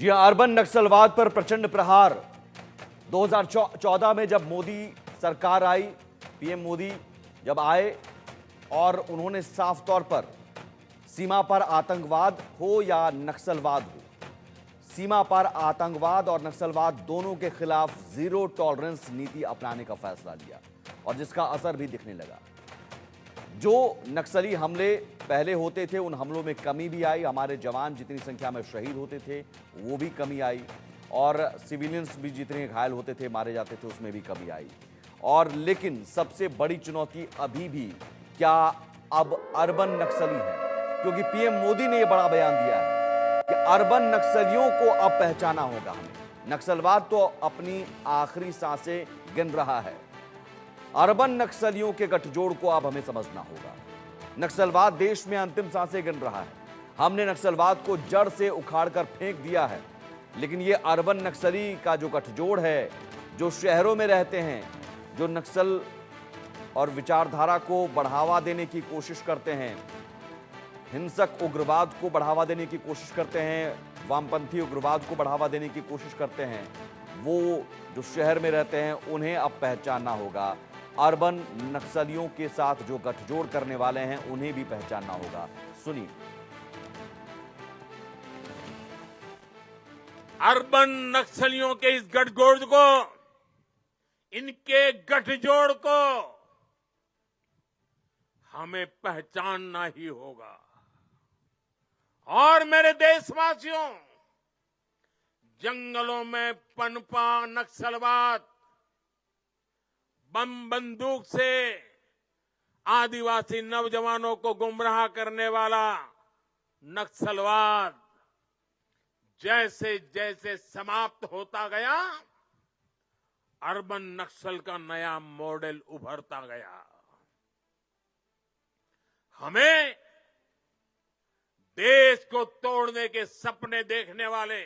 जी हां, अर्बन नक्सलवाद पर प्रचंड प्रहार। 2014 में जब मोदी सरकार आई, पीएम मोदी जब आए और उन्होंने साफ तौर पर सीमा पर आतंकवाद हो या नक्सलवाद हो, सीमा पर आतंकवाद और नक्सलवाद दोनों के खिलाफ जीरो टॉलरेंस नीति अपनाने का फैसला लिया और जिसका असर भी दिखने लगा। जो नक्सली हमले पहले होते थे उन हमलों में कमी भी आई, हमारे जवान जितनी संख्या में शहीद होते थे वो भी कमी आई और सिविलियंस भी जितने घायल होते थे, मारे जाते थे, उसमें भी कमी आई। और लेकिन सबसे बड़ी चुनौती अभी भी क्या अब अर्बन नक्सली है, क्योंकि पीएम मोदी ने यह बड़ा बयान दिया है कि अर्बन नक्सलियों को अब पहचाना होगा हमें। नक्सलवाद तो अपनी आखिरी सांसें गिन रहा है, अर्बन नक्सलियों के गठजोड़ को अब हमें समझना होगा। नक्सलवाद देश में अंतिम सांसें गिन रहा है, हमने नक्सलवाद को जड़ से उखाड़कर फेंक दिया है, लेकिन ये अर्बन नक्सली का जो गठजोड़ है, जो शहरों में रहते हैं, जो नक्सल और विचारधारा को बढ़ावा देने की कोशिश करते हैं, हिंसक उग्रवाद को बढ़ावा देने की कोशिश करते हैं, वामपंथी उग्रवाद को बढ़ावा देने की कोशिश करते हैं, वो जो शहर में रहते हैं उन्हें अब पहचानना होगा। अर्बन नक्सलियों के साथ जो गठजोड़ करने वाले हैं उन्हें भी पहचानना होगा। सुनिए। अर्बन नक्सलियों के इस गठजोड़ को, इनके गठजोड़ को हमें पहचानना ही होगा। और मेरे देशवासियों, जंगलों में पनपा नक्सलवाद, बम बंदूक से आदिवासी नौजवानों को गुमराह करने वाला नक्सलवाद जैसे जैसे समाप्त होता गया, अर्बन नक्सल का नया मॉडल उभरता गया। हमें देश को तोड़ने के सपने देखने वाले,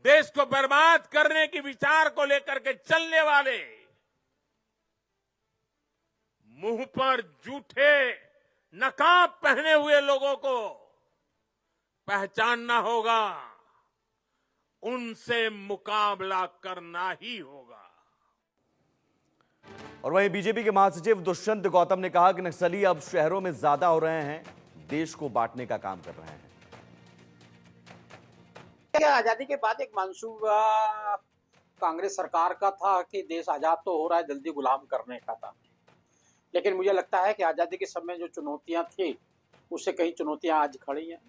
देश को बर्बाद करने की विचार को लेकर के चलने वाले, मुंह पर जूठे नकाब पहने हुए लोगों को पहचानना होगा, उनसे मुकाबला करना ही होगा। और वहीं बीजेपी के महासचिव दुष्यंत गौतम ने कहा कि नक्सली अब शहरों में ज्यादा हो रहे हैं, देश को बांटने का काम कर रहे हैं। आजादी के बाद एक मंसूबा कांग्रेस सरकार का था कि देश आजाद तो हो रहा है, जल्दी गुलाम करने का था। लेकिन मुझे लगता है कि आजादी के समय जो चुनौतियां थी, उससे कई चुनौतियां आज खड़ी हैं।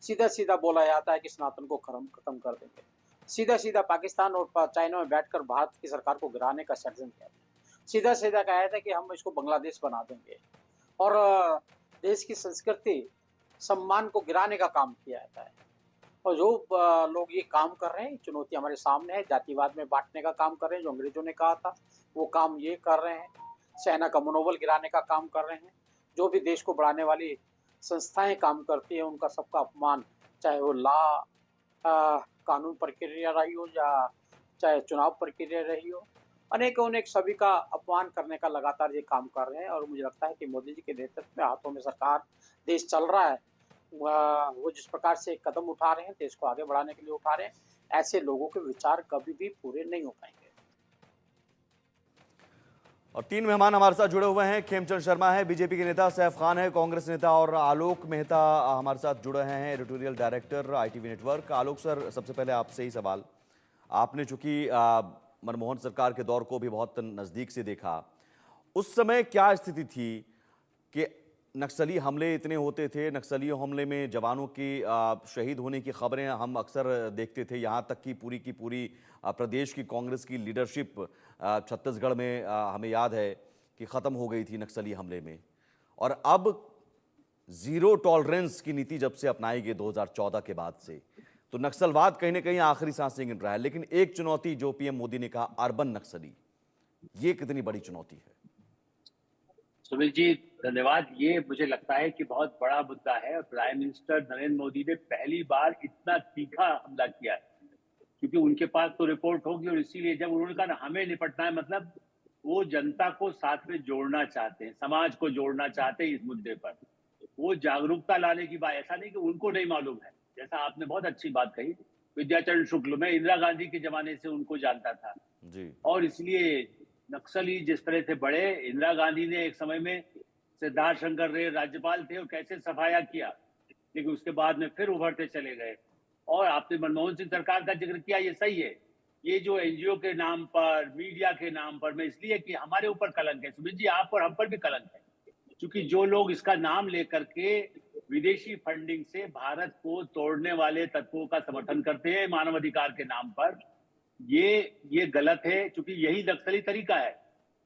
सीधा सीधा बोला जाता है कि सनातन को खत्म कर देंगे, सीधा सीधा पाकिस्तान और चाइना में बैठकर भारत की सरकार को गिराने का षड्यंत्र किया, सीधा सीधा कहा था कि हम इसको बांग्लादेश बना देंगे और देश की संस्कृति सम्मान को गिराने का काम किया जाता है। और जो लोग ये काम कर रहे हैं, चुनौती हमारे सामने है, जातिवाद में बांटने का काम कर रहे हैं, जो अंग्रेजों ने कहा था वो काम ये कर रहे हैं, सेना का मनोबल गिराने का काम कर रहे हैं, जो भी देश को बढ़ाने वाली संस्थाएं काम करती हैं उनका सबका अपमान, चाहे वो कानून प्रक्रिया रही हो या चाहे चुनाव प्रक्रिया रही हो, अनेक सभी का अपमान करने का लगातार ये काम कर रहे हैं। और मुझे लगता है कि मोदी जी के नेतृत्व में, हाथों में सरकार, देश चल रहा है, वो जिस प्रकार से कदम उठा रहे हैं, देश को आगे बढ़ाने के लिए उठा रहे हैं, ऐसे लोगों के विचार कभी भी पूरे नहीं हो पाएंगे। और तीन मेहमान हमारे साथ जुड़े हुए हैं। खेमचंद शर्मा है, बीजेपी के नेता, सैफ खान है, कांग्रेस नेता, और आलोक मेहता हमारे साथ जुड़े हैं, एडिटोरियल डायरेक्टर, ITV नेटवर्क। आलोक सर, सबसे पहले आपसे ही सवाल, आपने चूंकि मनमोहन सरकार के दौर को भी बहुत नजदीक से देखा, उस समय क्या स्थिति थी कि नक्सली हमले इतने होते थे, नक्सली हमले में जवानों की शहीद होने की खबरें हम अक्सर देखते थे, यहाँ तक कि पूरी प्रदेश की कांग्रेस की लीडरशिप छत्तीसगढ़ में हमें याद है कि ख़त्म हो गई थी नक्सली हमले में। और अब ज़ीरो टॉलरेंस की नीति जब से अपनाई गई 2014 के बाद से, तो नक्सलवाद कहीं ना कहीं आखिरी सांसें गिन रहा है। लेकिन एक चुनौती जो पीएम मोदी ने कहा, अर्बन नक्सली, ये कितनी बड़ी चुनौती है? सुमित जी धन्यवाद। ये मुझे लगता है कि बहुत बड़ा मुद्दा है और प्राइम मिनिस्टर नरेंद्र मोदी ने पहली बार इतना तीखा हमला किया है, क्योंकि उनके पास तो रिपोर्ट होगी और इसीलिए जब उन्होंने कहा हमें निपटना है, मतलब वो जनता को साथ में जोड़ना चाहते हैं, समाज को जोड़ना चाहते हैं इस मुद्दे पर, वो जागरूकता लाने की बात। ऐसा नहीं कि उनको नहीं मालूम है, जैसा आपने बहुत अच्छी बात कही, विद्याचरण शुक्ल, मैं इंदिरा गांधी के जमाने से उनको जानता था जी। और इसलिए नक्सली जिस तरह से बढ़े, इंदिरा गांधी ने एक समय में सिद्धार्थ शंकर रे राज्यपाल थे और कैसे सफाया किया, लेकिन उसके बाद में फिर उभरते चले गए। और आपने मनमोहन सिंह सरकार का जिक्र किया, ये सही है। ये जो एनजीओ के नाम पर, मीडिया के नाम पर, मैं इसलिए कि हमारे ऊपर कलंक है सुमित जी, आप और हम पर भी कलंक है, क्योंकि जो लोग इसका नाम लेकर के विदेशी फंडिंग से भारत को तोड़ने वाले तत्वों का समर्थन करते हैं मानवाधिकार के नाम पर, ये गलत है, क्योंकि यही नक्सली तरीका है।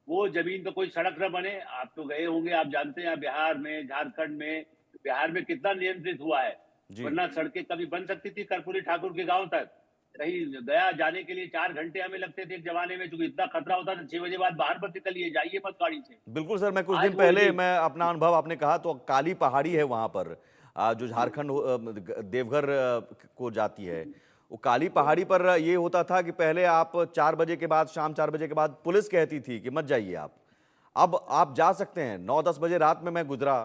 वो जमीन पे कोई सड़क न बने, आप तो गए होंगे, आप जानते हैं बिहार में, झारखंड में, बिहार में कितना नियंत्रित हुआ है, जी। वरना सड़कें कभी बन सकती थी कर्पूरी ठाकुर के गांव तक, कहीं गया जाने के लिए 4 घंटे हमें लगते थे एक जमाने में, क्योंकि इतना खतरा होता था, 6 बजे बाद बाहर मत निकलिए, जाइए मत गाड़ी से। बिल्कुल सर, मैं कुछ आज दिन वो पहले नहीं। मैं अपना अनुभव आपने कहा तो काली पहाड़ी है वहां पर, जो झारखंड देवघर को जाती है, वो काली पहाड़ी पर ये होता था कि पहले आप 4 बजे के बाद, शाम 4 बजे के बाद पुलिस कहती थी कि मत जाइए आप। अब आप जा सकते हैं। 9-10 बजे रात में मैं गुजरा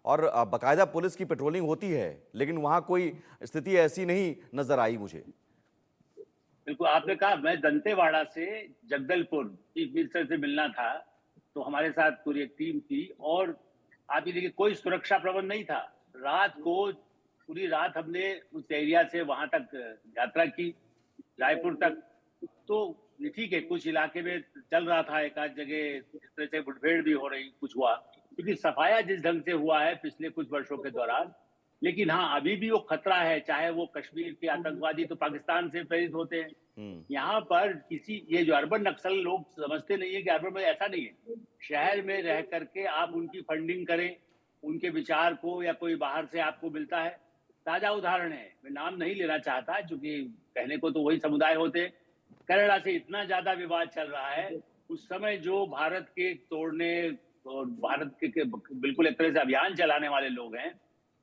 और बाकायदा पुलिस की पेट्रोलिंग होती है, लेकिन वहां कोई स्थिति ऐसी नहीं नजर आई मुझे। बिल्कुल, आपने कहा, मैं दंतेवाड़ा से जगदलपुर चीफ मिनिस्टर से मिलना था, तो हमारे साथ पूरी एक टीम थी और आप ये देखिए कोई सुरक्षा प्रबंध नहीं था। रात को पूरी रात हमने उस एरिया से वहां तक यात्रा की, रायपुर तक। तो ठीक है, कुछ इलाके में चल रहा था, एक आध जगह इस तरह से मुठभेड़ भी हो रही, कुछ हुआ, क्योंकि सफाया जिस ढंग से हुआ है पिछले कुछ वर्षों के दौरान। लेकिन हाँ, अभी भी वो खतरा है, चाहे वो कश्मीर के आतंकवादी तो पाकिस्तान से प्रेरित होते हैं, यहाँ पर किसी, ये जो अर्बन नक्सल लोग समझते नहीं है कि अर्बन में ऐसा नहीं है, शहर में रह करके आप उनकी फंडिंग करें, उनके विचार को, या कोई बाहर से आपको मिलता है। ताजा उदाहरण है, मैं नाम नहीं लेना चाहता क्योंकि कहने को तो वही समुदाय होते। कनाडा से इतना ज्यादा विवाद चल रहा है, उस समय जो भारत के तोड़ने और भारत के बिल्कुल एक तरह से अभियान चलाने वाले लोग हैं,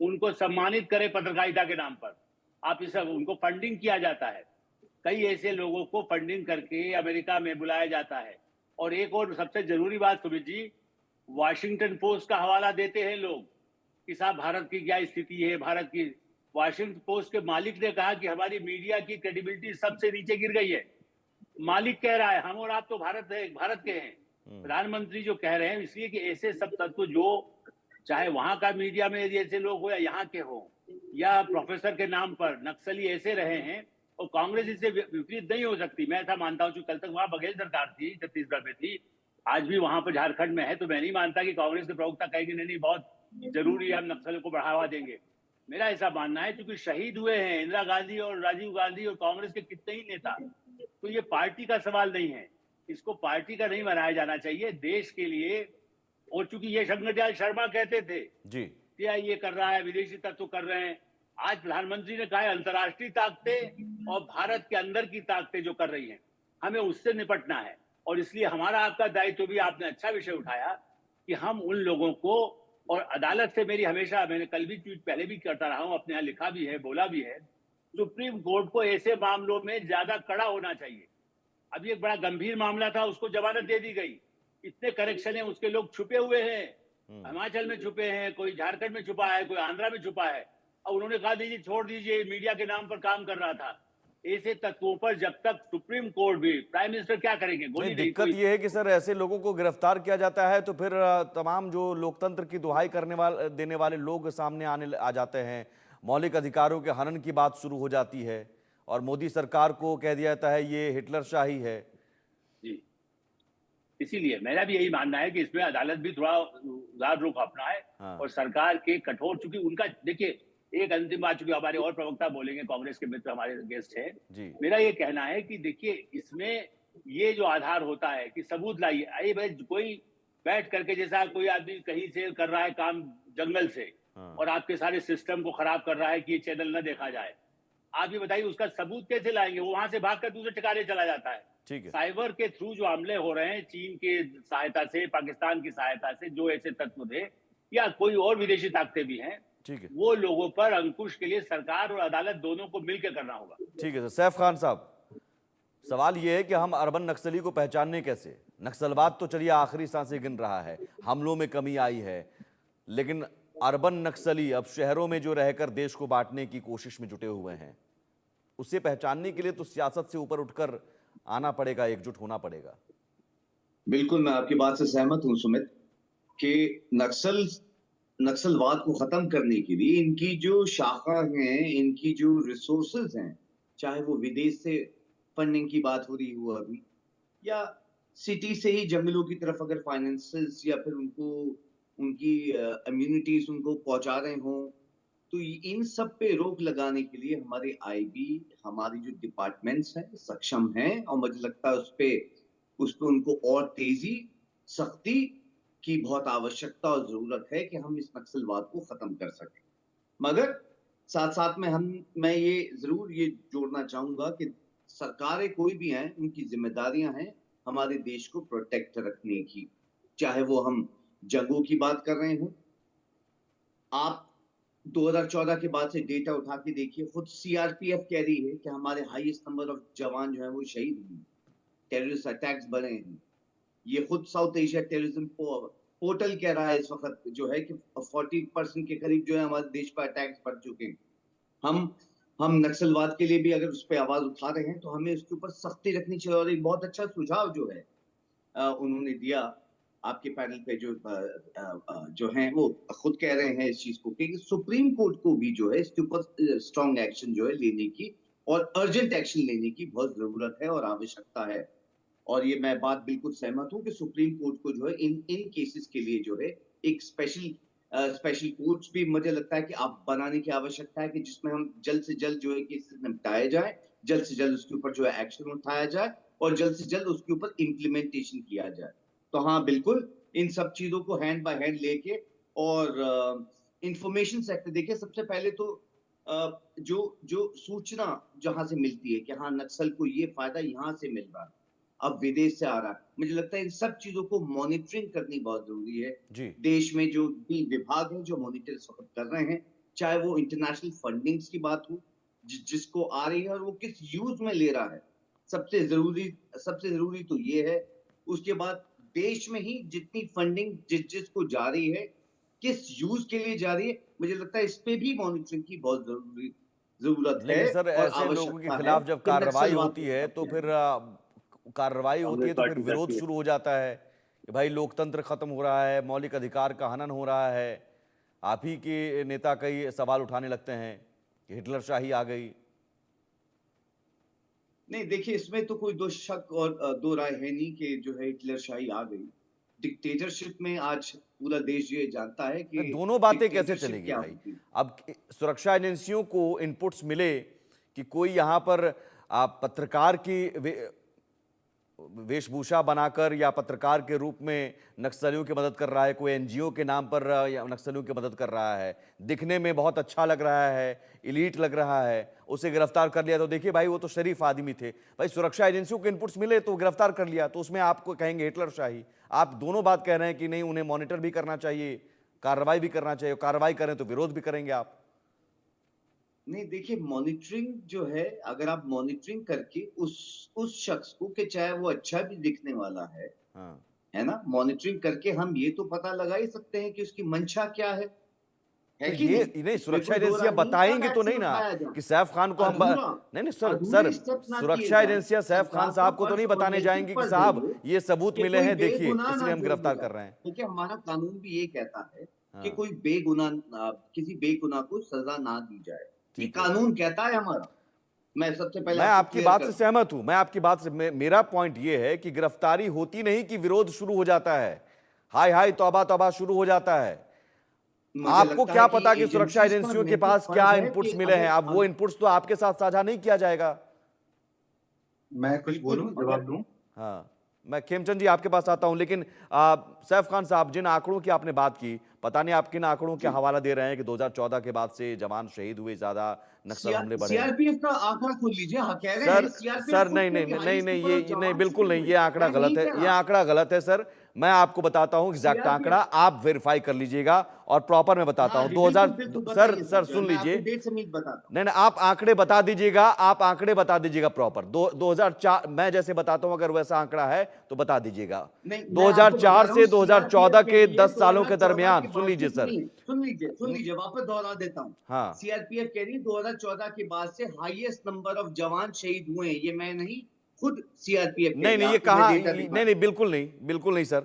उनको सम्मानित करें पत्रकारिता के नाम पर, आप इस उनको फंडिंग किया जाता है, कई ऐसे लोगों को फंडिंग करके अमेरिका में बुलाया जाता है। और एक और सबसे जरूरी बात सुमित जी, वाशिंगटन पोस्ट का हवाला देते हैं लोग कि साहब भारत की क्या स्थिति है, भारत की। वाशिंगटन पोस्ट के मालिक ने कहा कि हमारी मीडिया की क्रेडिबिलिटी सबसे नीचे गिर गई है। मालिक कह रहा है, हम और आप तो भारत के हैं। प्रधानमंत्री जो कह रहे हैं, इसलिए कि ऐसे सब तत्व जो चाहे वहां का मीडिया में जैसे लोग हो या यहाँ के हो, या प्रोफेसर के नाम पर नक्सली ऐसे रहे हैं, और कांग्रेस इससे विपरीत नहीं हो सकती। मैं ऐसा मानता हूँ कि कल तक वहां बघेल सरकार थी, छत्तीसगढ़ में थी, आज भी वहां पर झारखंड में है, तो मैं नहीं मानता कि कांग्रेस के प्रवक्ता कहेंगे नहीं बहुत जरूरी है, हम नक्सलों को बढ़ावा देंगे। मेरा ऐसा मानना है, क्योंकि शहीद हुए हैं इंदिरा गांधी और राजीव गांधी और कांग्रेस के कितने ही नेता, तो ये पार्टी का सवाल नहीं है, इसको पार्टी का नहीं बनाया जाना चाहिए, देश के लिए। और चूंकि ये शंकरदयाल शर्मा कहते थे जी, ये कर रहा है, विदेशी तत्व कर रहे हैं, आज प्रधानमंत्री ने कहा है अंतर्राष्ट्रीय ताकतें और भारत के अंदर की ताकतें जो कर रही हैं, हमें उससे निपटना है। और इसलिए हमारा आपका दायित्व भी, आपने अच्छा विषय उठाया कि हम उन लोगों को, और अदालत से मेरी हमेशा, मैंने कल भी ट्वीट पहले भी करता रहा हूं, अपने यहाँ लिखा भी है, बोला भी है, सुप्रीम कोर्ट को ऐसे मामलों में ज्यादा कड़ा होना चाहिए। अभी एक बड़ा गंभीर मामला था, उसको जमानत दे दी गई, इतने करेक्शन है, उसके लोग छुपे हुए हैं, हिमाचल में छुपे हैं, कोई झारखंड में छुपा है, कोई आंध्रा में छुपा है, और उन्होंने कहा दीजिए छोड़ दीजिए, मीडिया के नाम पर काम कर रहा था। ऐसे तत्वों पर जब तक सुप्रीम कोर्ट भी, प्राइम मिनिस्टर क्या करेंगे, गोली नहीं। दिक्कत यह है कि सर ऐसे लोगों को गिरफ्तार किया जाता है तो फिर तमाम जो लोकतंत्र की दुहाई देने वाले लोग सामने आ जाते हैं, मौलिक अधिकारों के हनन की बात शुरू हो जाती है और मोदी सरकार को कह दिया जाता है ये हिटलरशाही है। जी, इसीलिए मेरा भी यही मानना है कि इसमें अदालत भी थोड़ा उदार रुख अपनाए। हाँ। और सरकार के कठोर, चूंकि उनका देखिए, एक अंतिम बात, चूंकि हमारे और प्रवक्ता बोलेंगे, कांग्रेस के मित्र हमारे गेस्ट हैं, मेरा ये कहना है कि देखिए, इसमें ये जो आधार होता है कि सबूत लाइए, अरे भाई कोई बैठ करके, जैसा कोई आदमी कहीं से कर रहा है काम जंगल से, और आपके सारे सिस्टम को खराब कर रहा है कि ये चैनल न देखा जाए, आप ये बताइए उसका सबूत कैसे लाएंगे? वो वहां से भागकर दूसरे ठिकाने चला जाता है। ठीक है, साइबर के थ्रू जो हमले हो रहे हैं, चीन के सहायता से, पाकिस्तान की सहायता से, जो ऐसे तत्व थे या कोई और विदेशी ताकतें भी हैं, ठीक है, वो लोगों पर अंकुश के लिए सरकार और अदालत दोनों को मिलकर करना होगा। ठीक है सर। सैफ खान साहब, सवाल ये है कि हम अर्बन नक्सली को पहचानने कैसे? नक्सलवाद तो चलिए आखिरी सांसें गिन रहा है, हमलों में कमी आई है, लेकिन अर्बन नक्सली अब शहरों में जो रहकर देश को बांटने की कोशिश में जुटे हुए हैं, उसे पहचानने के लिए तो सियासत से ऊपर उठकर आना पड़ेगा, एकजुट होना पड़ेगा। बिल्कुल, मैं आपकी बात से सहमत हूं सुमित कि नक्सलवाद को खत्म करने के लिए इनकी जो शाखा हैं, इनकी जो रिसोर्सेज हैं, चाहे वो विदेश से फंडिंग की बात हो रही हो अभी, या सिटी से ही जंगलों की तरफ अगर फाइनेंसेस या फिर उनको उनकी इम्यूनिटीज उनको पहुंचा रहे हों, तो इन सब पे रोक लगाने के लिए हमारे आईबी, हमारी जो डिपार्टमेंट्स हैं सक्षम हैं, और मुझे लगता है उस पे उनको और तेजी, सख्ती की बहुत आवश्यकता और जरूरत है कि हम इस नक्सलवाद को खत्म कर सकें। मगर साथ साथ में मैं ये जरूर ये जोड़ना चाहूंगा कि सरकारें कोई भी हैं, उनकी जिम्मेदारियां हैं हमारे देश को प्रोटेक्ट रखने की, चाहे वो हम जंगों की बात कर रहे हो। आप 2014 के बाद से डेटा उठा के देखिए, खुद सीआरपीएफ कह रही है कि हमारे हाईएस्ट नंबर ऑफ जवान जो है वो शहीद हुए, टेररिस्ट अटैक्स बढ़े हैं। ये खुद साउथ एशिया टेररिज्म पोर्टल कह रहा है इस वक्त जो है कि 40% के करीब जो है हमारे देश पर अटैक्स बढ़ चुके हैं। हम नक्सलवाद के लिए भी अगर उस पर आवाज उठा रहे हैं तो हमें उसके ऊपर सख्ती रखनी चाहिए। और एक बहुत अच्छा सुझाव जो है उन्होंने दिया आपके पैनल पे, जो हैं वो खुद कह रहे हैं इस चीज को कि सुप्रीम कोर्ट को भी जो है इसके ऊपर स्ट्रॉन्ग एक्शन जो है लेने की और अर्जेंट एक्शन लेने की बहुत जरूरत है और आवश्यकता है। और ये मैं बात बिल्कुल सहमत हूँ कि सुप्रीम कोर्ट को जो है इन केसेस के लिए जो है एक स्पेशल कोर्ट्स भी मुझे लगता है कि आप बनाने की आवश्यकता है कि जिसमें हम जल्द से जल्द जो है केस निपटाए जाए, जल्द से जल्द उसके ऊपर जो है एक्शन उठाया जाए और जल्द से जल्द उसके ऊपर इम्प्लीमेंटेशन किया जाए। तो हाँ, बिल्कुल इन सब चीजों को हैंड बाय हैंड लेके और इंफॉर्मेशन सेक्टर देखिए, सबसे पहले तो जो सूचना जहां से मिलती है कि हाँ नक्सल को ये फायदा यहाँ से मिल रहा है, अब विदेश से आ रहा है, मुझे लगता है इन सब चीजों को मॉनिटरिंग करनी बहुत जरूरी है जी। देश में जो भी विभाग हैं जो मॉनिटर इस वक्त कर रहे हैं, चाहे वो इंटरनेशनल फंडिंग्स की बात हो जिसको आ रही है और वो किस यूज में ले रहा है, सबसे जरूरी तो ये है। उसके बाद देश में ही जितनी फंडिंग जिसको जा रही है, किस यूज के लिए जा रही है, मुझे लगता है इस पे भी मॉनिटरिंग की बहुत जरूरत है। लेकिन सर, और ऐसे लोगों के खिलाफ जब कार्रवाई होती है तो फिर विरोध शुरू हो जाता है कि भाई लोकतंत्र खत्म हो रहा है, मौलिक अधिकार का हनन हो रहा है। आप ही के नेता कई सवाल उठाने लगते हैं कि हिटलरशाही आ गई। नहीं, देखिए इसमें तो कोई दो शक और दो राय है नहीं कि जो है हिटलरशाही आ गई। डिक्टेटरशिप में आज पूरा देश ये जानता है कि दोनों बातें कैसे चलेगी भाई? अब सुरक्षा एजेंसियों को इनपुट्स मिले कि कोई यहाँ पर पत्रकार की वेशभूषा बनाकर या पत्रकार के रूप में नक्सलियों की मदद कर रहा है, कोई एनजीओ के नाम पर या नक्सलियों की मदद कर रहा है, दिखने में बहुत अच्छा लग रहा है, इलीट लग रहा है, उसे गिरफ्तार कर लिया तो देखिए भाई वो तो शरीफ आदमी थे। भाई सुरक्षा एजेंसियों के इनपुट्स मिले तो गिरफ्तार कर लिया, तो उसमें आपको कहेंगे हिटलरशाही। आप दोनों बात कह रहे हैं कि नहीं, उन्हें मॉनिटर भी करना चाहिए, कार्रवाई भी करना चाहिए, कार्रवाई करें तो विरोध भी करेंगे आप। नहीं, देखिए मॉनिटरिंग जो है, अगर आप मॉनिटरिंग करके उस शख्स को कि चाहे वो अच्छा भी दिखने वाला है, हाँ। है ना, मॉनिटरिंग करके हम ये तो पता लगा ही सकते हैं कि उसकी मंशा क्या है तो कि ये नहीं सुरक्षा एजेंसियां बताएंगी तो नहीं ना कि सैफ खान को हम नहीं सर सुरक्षा एजेंसियां सैफ खान साहब को तो नहीं बताने जाएंगी कि साहब ये सबूत मिले हैं, देखिए इसलिए हम गिरफ्तार कर रहे हैं। क्योंकि हमारा कानून भी ये कहता है कि कोई किसी बेगुनाह को सजा ना दी जाए, ये कानून कहता है हमारा। मैं सबसे पहले मैं आपकी बात से सहमत हूं, मैं आपकी बात से मेरा पॉइंट ये है कि गिरफ्तारी होती नहीं कि विरोध शुरू हो जाता है, हाय हाय तौबा तौबा शुरू हो जाता है। आपको क्या पता कि सुरक्षा एजेंसियों के पास क्या इनपुट्स मिले हैं? अब वो इनपुट्स तो आपके साथ साझा नहीं किया जाएगा। मैं कुछ बोलूं, जवाब दूं? हाँ, मैं खेमचंद जी आपके पास आता हूं, लेकिन सैफ खान साहब, जिन आंकड़ों की आपने बात की, पता नहीं आप किन आंकड़ों के हवाला दे रहे हैं कि 2014 के बाद से जवान शहीद हुए, ज्यादा नक्सल हमले बढ़े। सीआरपीएफ का आंकड़ा खोल लीजिए। हाँ, कह रहे हैं सर नहीं, ये नहीं, बिल्कुल नहीं, ये आंकड़ा गलत है, ये आंकड़ा गलत है सर। मैं आपको बताता हूं एग्जैक्ट CRPF आंकड़ा, आप वेरीफाई कर लीजिएगा और प्रॉपर मैं बताता हूं। 2000 सर सुन लीजिए, डेट समेत बताता नहीं आप आंकड़े बता दीजिएगा, आप आंकड़े बता दीजिएगा प्रॉपर। 2004 मैं जैसे बताता हूं, अगर वैसा आंकड़ा है तो बता दीजिएगा। 2004 से 2014 के 10 सालों के दरमियान, सुन लीजिए सर, सुन लीजिए वापस दोहरा देता हूँ। हाँ सीआरपीएफ कह रही है 2014 के बाद से हाईएस्ट नंबर ऑफ जवान शहीद हुए हैं। ये मैं नहीं, खुद सीआरपीएफ कह रही है। नहीं ये आपको मैं कहा, डेटा नहीं दिखा- नहीं बिल्कुल नहीं सर,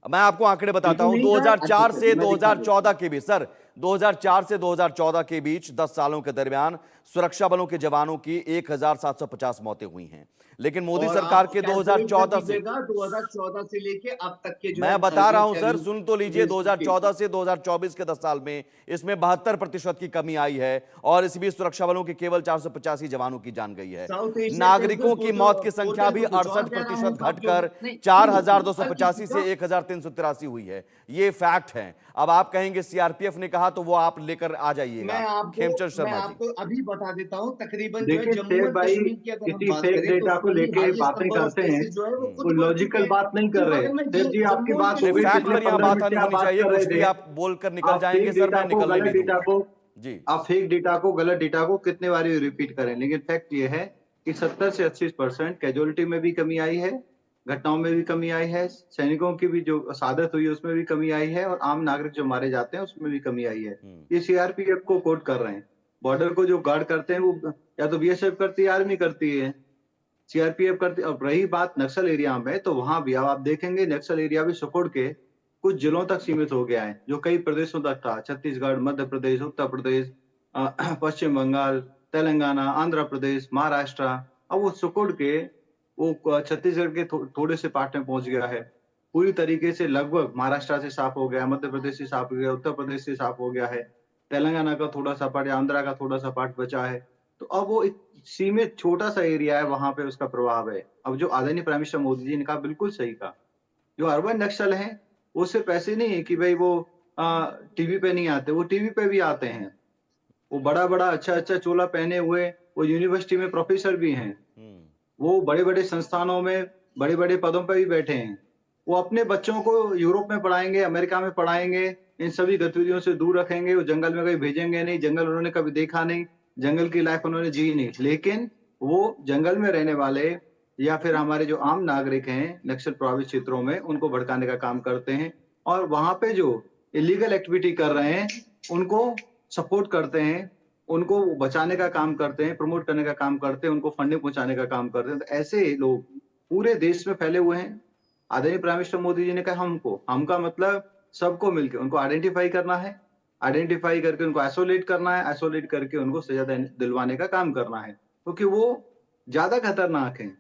मैं आपको आंकड़े बताता हूं। बिल्कुल नहीं सर? 2004 अच्छा, से मैं दिखा देता 2014 के बीच सर, 2004 से 2014 के बीच 10 सालों के दरमियान सुरक्षा बलों के जवानों की 1750 मौतें हुई हैं। लेकिन मोदी और सरकार आप के कैलकुलेट 2014 कर से, दीजिएगा, 2014 से लेके अब तक के जो है मैं बता रहा हूं सर, 30 सुन तो लीजिए, days 2014 से 2024 के 10 साल में इसमें 72% की कमी आई है और इस बीच सुरक्षा बलों के केवल 485 जवानों की जान गई है। साउथ एशिया नागरिकों की टेंशन मौत की संख्या भी पोर्टल को कुछ और कह रहा हूं, 68% आप जो- घटकर नहीं, 4285 से 1383 हुई है। ये फैक्ट है। अब आप कहेंगे सीआरपीएफ ने कहा, तो वो आप लेकर आ जाइएगा। खेमचंद मैं शर्मा जी, आपको अभी बता देता हूँ। तकरीबन जो है देखिए जम्मू सेठ एंड भाई कश्मीर की अगर हम किसी बात फेक करें तो डेटा को उसमें भी लेके highest बातें number of करते हैं, cases जो है वो खुद वो बढ़ चुके लॉजिकल हैं। बात नहीं कर रहे। अगर मैं सेठ जी आपकी जम्मू बात एंड हो गई, फैक्ट पिछले पर यहां 15 बात मिनट से नहीं आप होनी बात चाहिए, कर कुछ रहे भी थे। आप बोलकर निकल आप जाएंगे फेक सर, डेटा मैं को, निकलने गलत नहीं डेटा दूंगा को, जी। आप फेक डेटा को, गलत डेटा को कितने बार रिपीट करें, लेकिन फैक्ट ये है कि 70 से 80% कैजुअलिटी में भी कमी आई है, घटनाओं में भी कमी आई है, सैनिकों की भी जो शहादत हुई है उसमें भी कमी आई है, और आम नागरिक जो मारे जाते हैं उसमें भी कमी आई है। ये सीआरपीएफ को कोट कर रहे हैं। बॉर्डर को जो गार्ड करते हैं वो या तो बीएसएफ करती है, आर्मी करती है, सीआरपीएफ करती है। अब रही बात नक्सल एरिया में, तो वहां भी अब आप देखेंगे नक्सल एरिया भी सिकुड़ के कुछ जिलों तक सीमित हो गया है, जो कई प्रदेशों तक था। छत्तीसगढ़, मध्य प्रदेश, उत्तर प्रदेश, पश्चिम बंगाल, तेलंगाना, आंध्र प्रदेश, महाराष्ट्र, अब वो सिकुड़ के वो छत्तीसगढ़ के थोड़े से पार्ट में पहुंच गया है। पूरी तरीके से लगभग महाराष्ट्र से साफ हो गया, मध्य प्रदेश से साफ हो गया, उत्तर प्रदेश से साफ हो गया है, तेलंगाना का थोड़ा सा पार्ट, आंध्रा का थोड़ा सा पार्ट बचा है। तो अब वो एक सीमित छोटा सा एरिया है, वहां पे उसका प्रभाव है। अब जो आदरणीय प्राइम मिनिस्टर मोदी जी ने कहा, बिल्कुल सही कहा, जो अर्बन नक्सल है वो सिर्फ ऐसे नहीं है कि भाई वो टीवी पे नहीं आते, वो टीवी पे भी आते हैं। वो बड़ा बड़ा अच्छा चोला पहने हुए वो यूनिवर्सिटी में प्रोफेसर भी हैं, वो बड़े बड़े संस्थानों में बड़े बड़े पदों पर भी बैठे हैं। वो अपने बच्चों को यूरोप में पढ़ाएंगे, अमेरिका में पढ़ाएंगे, इन सभी गतिविधियों से दूर रखेंगे। वो जंगल में कहीं भेजेंगे नहीं, जंगल उन्होंने कभी देखा नहीं, जंगल की लाइफ उन्होंने जी नहीं। लेकिन वो जंगल में रहने वाले या फिर हमारे जो आम नागरिक हैं नक्सल प्रभावित क्षेत्रों में, उनको भड़काने का काम करते हैं, और वहां पे जो इलीगल एक्टिविटी कर रहे हैं उनको सपोर्ट करते हैं, उनको बचाने का काम करते हैं, प्रमोट करने का काम करते हैं, उनको फंडिंग पहुंचाने का काम करते हैं। तो ऐसे लोग पूरे देश में फैले हुए हैं। आदरणीय प्राइम मिनिस्टर मोदी जी ने कहा हम का मतलब सबको मिलकर उनको आइडेंटिफाई करना है, आइडेंटिफाई करके उनको आइसोलेट करना है, आइसोलेट करके उनको सजा दिलवाने का काम करना है, क्योंकि वो ज्यादा खतरनाक हैं।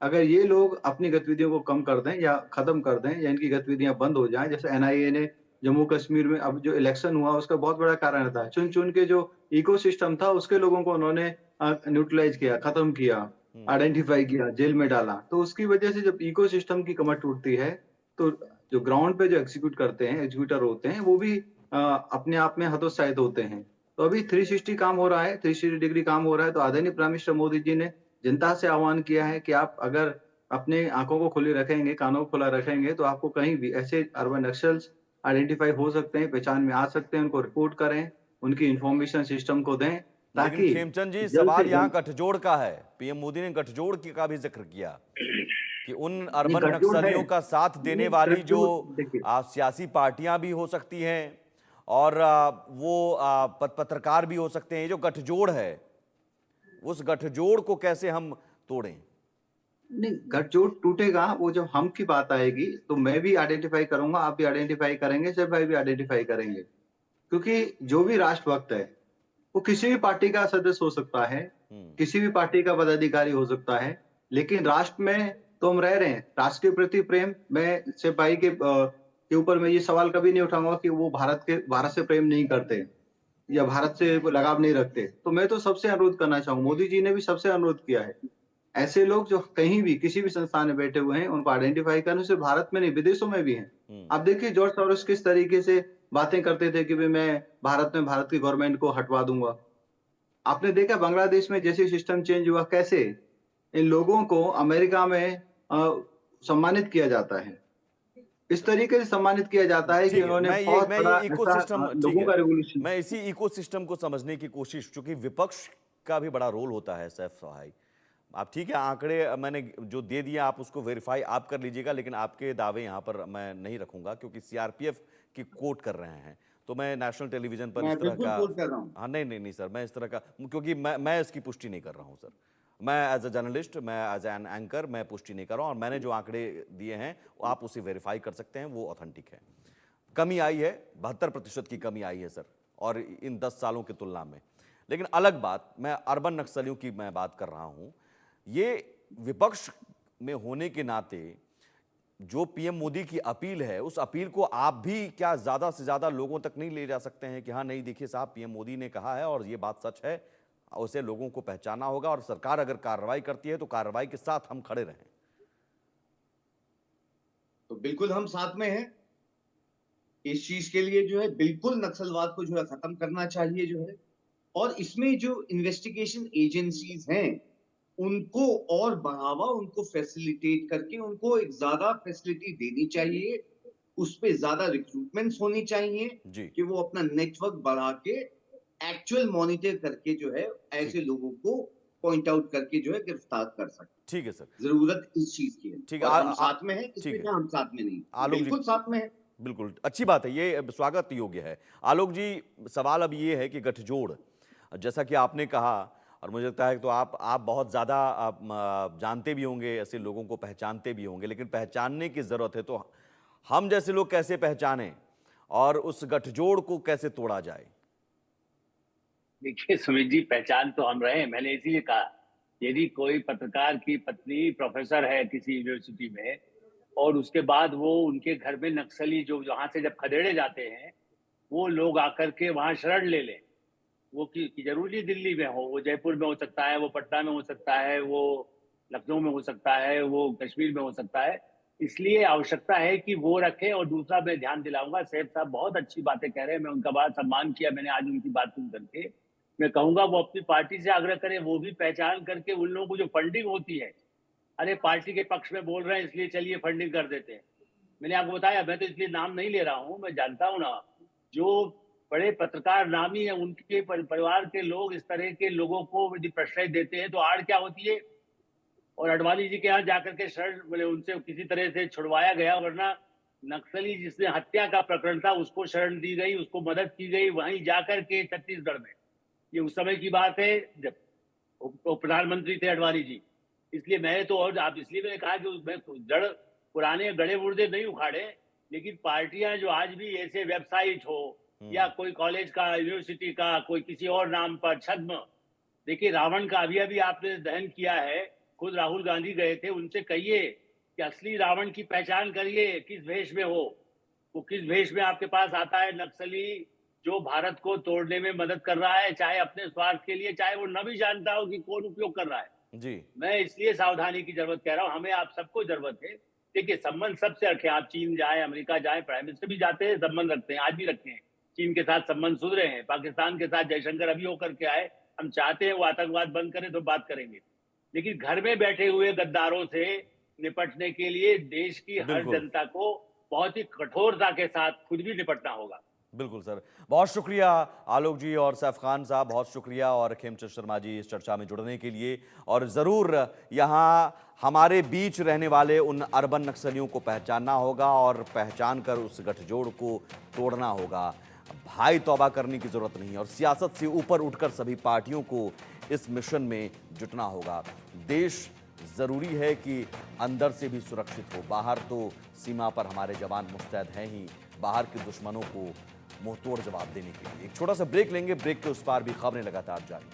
अगर ये लोग अपनी गतिविधियों को कम कर दें या खत्म कर दें या इनकी गतिविधियां बंद हो जाएं, जैसे एनआईए ने जम्मू कश्मीर में अब जो इलेक्शन हुआ उसका बहुत बड़ा कारण था, चुन चुन के जो इकोसिस्टम था उसके लोगों को उन्होंने न्यूट्रलाइज किया, खत्म किया, आइडेंटिफाई किया, जेल में डाला। तो उसकी वजह से जब इकोसिस्टम की कमर टूटती है तो जो ग्राउंड पे जो एग्जीक्यूट करते हैं, एग्जीक्यूटर होते हैं, वो भी अपने आप में हतोत्साहित होते हैं। तो अभी 360 काम हो रहा है, 360 डिग्री काम हो रहा है। तो आदरणीय प्राइम मिनिस्टर मोदी जी ने जनता से आह्वान किया है कि आप अगर अपने आंखों को खुली रखेंगे, कानों को खुला रखेंगे, तो आपको कहीं भी ऐसे अर्बन नक्सल्स आइडेंटिफाई हो सकते हैं, पहचान में आ सकते हैं, उनको रिपोर्ट करें, उनकी इंफॉर्मेशन सिस्टम को दें, ताकि लेकिन खेमचंद जी सवाल यहाँ गठजोड़ का है। पीएम मोदी ने गठजोड़ का भी जिक्र किया कि उन अर्बन नक्सलियों का साथ देने वाली जो सियासी पार्टियां भी हो सकती हैं और वो पत्रकार भी हो सकते हैं। जो गठजोड़ है उस गठजोड़ को कैसे हम तोड़ें? नहीं, गठजोड़ टूटेगा वो जब हम की बात आएगी, तो मैं भी आइडेंटिफाई करूंगा, आप भी आइडेंटिफाई करेंगे, सब भाई भी आइडेंटिफाई करेंगे। क्योंकि जो भी राष्ट्रभक्त है वो किसी भी पार्टी का सदस्य हो सकता है, किसी भी पार्टी का पदाधिकारी हो सकता है, लेकिन राष्ट्र में तो हम रह रहे हैं। राष्ट्र के प्रति प्रेम, मैं सिर्फ भाई के ऊपर मैं ये सवाल कभी नहीं उठाऊंगा कि वो भारत से प्रेम नहीं करते या भारत से लगाव नहीं रखते। तो मैं तो सबसे अनुरोध करना चाहूंगा, मोदी जी ने भी सबसे अनुरोध किया है, ऐसे लोग जो कहीं भी किसी भी संस्थान में बैठे हुए हैं उनको आइडेंटिफाई करने से, भारत में नहीं विदेशों में भी हैं। आप देखिए जॉर्ज सोरोस किस तरीके से बातें करते थे कि भाई मैं भारत की गवर्नमेंट को हटवा दूंगा। आपने देखा बांग्लादेश में जैसे सिस्टम चेंज हुआ, कैसे इन लोगों को अमेरिका में सम्मानित किया जाता है। इस तरीके से सम्मानित किया जाता है कि ठीक है, उन्होंने मैं बहुत ये बड़ा इकोसिस्टम ऐसा ठीक लोगों का है, रेवोल्यूशन। मैं इसी इकोसिस्टम को समझने की कोशिश, चूंकि विपक्ष का भी बड़ा रोल होता है सैफ सहाय। आप ठीक है, आंकड़े मैंने जो दे दिया आप उसको वेरीफाई आप कर लीजिएगा, लेकिन आपके दावे यहाँ पर मैं नहीं रखूंगा क्योंकि सीआरपीएफ की कोट कर रहे हैं, तो मैं नेशनल टेलीविजन पर मैं इस तरह बिल्कुल का, कोट कर रहा हूँ। हाँ नहीं सर, मैं इस तरह का, क्योंकि मैं इसकी पुष्टि नहीं कर रहा हूँ सर। मैं एज अ जर्नलिस्ट, मैं एज एन एंकर, मैं पुष्टि नहीं कर रहा हूँ, और मैंने जो आंकड़े दिए हैं आप उसे वेरीफाई कर सकते हैं, वो ऑथेंटिक है। कमी आई है, 72% की कमी आई है सर, और इन 10 सालों की तुलना में। लेकिन अलग बात, मैं अर्बन नक्सलियों की मैं बात कर रहा हूं। ये विपक्ष में होने के नाते जो पीएम मोदी की अपील है, उस अपील को आप भी क्या ज्यादा से ज्यादा लोगों तक नहीं ले जा सकते हैं कि हाँ नहीं देखिए साहब, पीएम मोदी ने कहा है और ये बात सच है, उसे लोगों को पहचाना होगा, और सरकार अगर कार्रवाई करती है तो कार्रवाई के साथ हम खड़े रहें। तो बिल्कुल हम साथ में हैं इस चीज के लिए, जो है बिल्कुल नक्सलवाद को जो है खत्म करना चाहिए जो है, और इसमें जो इन्वेस्टिगेशन एजेंसीज हैं उनको और बढ़ावा, उनको फैसिलिटेट करके उनको एक ज्यादा फैसिलिटी देनी चाहिए, उस पे ज्यादा रिक्रूटमेंट्स होनी चाहिए जी, कि वो अपना नेटवर्क बढ़ा के एक्चुअल मॉनिटर करके जो है ऐसे लोगों को पॉइंट आउट करके जो है गिरफ्तार कर सकते। ठीक है सर, जरूरत इस चीज की है, ठीक है, और हम साथ में हैं, ठीक इसमें है। क्या हम साथ में नहीं, आलोक जी, बिल्कुल साथ में है। बिल्कुल अच्छी बात है, ये स्वागत योग्य है। आलोक जी, सवाल अब ये है कि गठजोड़, जैसा कि आपने कहा, और मुझे लगता है कि तो आप बहुत ज़्यादा जानते भी होंगे, ऐसे लोगों को पहचानते भी होंगे, लेकिन पहचानने की ज़रूरत है, तो हम जैसे लोग कैसे पहचानें और उस गठजोड़ को कैसे तोड़ा जाए? देखिए सुमित जी, पहचान तो हम रहे हैं। मैंने इसीलिए कहा, यदि कोई पत्रकार की पत्नी प्रोफेसर है किसी यूनिवर्सिटी में और उसके बाद वो उनके घर में नक्सली जो वहां से जब खदेड़े जाते हैं, वो लोग आकर के वहां शरण ले लें, वो कि जरूरी दिल्ली में हो, वो जयपुर में हो सकता है, वो पटना में हो सकता है, वो लखनऊ में हो सकता है, वो कश्मीर में हो सकता है। इसलिए आवश्यकता है कि वो रखें। और दूसरा मैं ध्यान दिलाऊंगा, सैफ साहब बहुत अच्छी बातें कह रहे हैं, मैं उनका बहुत सम्मान किया मैंने आज उनकी बात सुन करके। मैं कहूंगा वो अपनी पार्टी से आग्रह करें, वो भी पहचान करके उन लोगों को जो फंडिंग होती है, अरे पार्टी के पक्ष में बोल रहे हैं इसलिए चलिए फंडिंग कर देते हैं। मैंने आपको बताया, मैं तो इसलिए नाम नहीं ले रहा हूं, मैं जानता हूं ना, जो बड़े पत्रकार नामी है उनके परिवार के लोग इस तरह के लोगों को यदि प्रश्रय देते हैं तो आड़ क्या होती है। और अडवाणी जी के यहाँ जाकर के शरण, बोले उनसे किसी तरह से छुड़वाया गया, वरना नक्सली जिसने हत्या का प्रकरण था उसको शरण दी गई, उसको मदद की गई, वहीं जाकर के छत्तीसगढ़ में। ये उस समय की बात है जब प्रधानमंत्री थे अडवाणी जी। इसलिए मैं तो, और आप इसलिए मैंने कहा कि मैं जड़ पुराने गड़े मुर्दे नहीं उखाड़े, लेकिन पार्टियां जो आज भी ऐसे वेबसाइट हो या कोई कॉलेज का, यूनिवर्सिटी का, कोई किसी और नाम पर छद्म, देखिए रावण का अभी अभी आपने दहन किया है, खुद राहुल गांधी गए थे, उनसे कहिए कि असली रावण की पहचान करिए, किस भेष में हो, वो किस भेष में आपके पास आता है नक्सली जो भारत को तोड़ने में मदद कर रहा है, चाहे अपने स्वार्थ के लिए, चाहे वो न भी जानता हो कि कौन उपयोग कर रहा है। जी, मैं इसलिए सावधानी की जरूरत कह रहा हूं, हमें आप सबको जरूरत है। देखिए संबंध सबसे रखें, आप चीन जाए, अमेरिका जाए, प्राइम मिनिस्टर भी जाते हैं, संबंध रखते हैं, आज भी रखते हैं। चीन के साथ संबंध सुधरे हैं, पाकिस्तान के साथ जयशंकर अभी होकर के आए, हम चाहते हैं वो आतंकवाद बंद करें तो बात करेंगे। लेकिन घर में बैठे हुए गद्दारों से निपटने के लिए देश की हर बिल्कुल। जनता को बहुत ही कठोरता के साथ खुद भी निपटना होगा। बिल्कुल सर, बहुत शुक्रिया आलोक जी और सैफ खान साहब, बहुत शुक्रिया, और खेमचंद शर्मा जी इस चर्चा में जुड़ने के लिए। और ज़रूर यहाँ हमारे बीच रहने वाले उन अर्बन नक्सलियों को पहचानना होगा और पहचान कर उस गठजोड़ को तोड़ना होगा। भाई तौबा करने की ज़रूरत नहीं है, और सियासत से ऊपर उठकर सभी पार्टियों को इस मिशन में जुटना होगा। देश ज़रूरी है कि अंदर से भी सुरक्षित हो, बाहर तो सीमा पर हमारे जवान मुस्तैद हैं ही, बाहर के दुश्मनों को मुंहतोड़ जवाब देने के लिए। एक छोटा सा ब्रेक लेंगे, ब्रेक के उस पार भी खबरें लगातार जारी।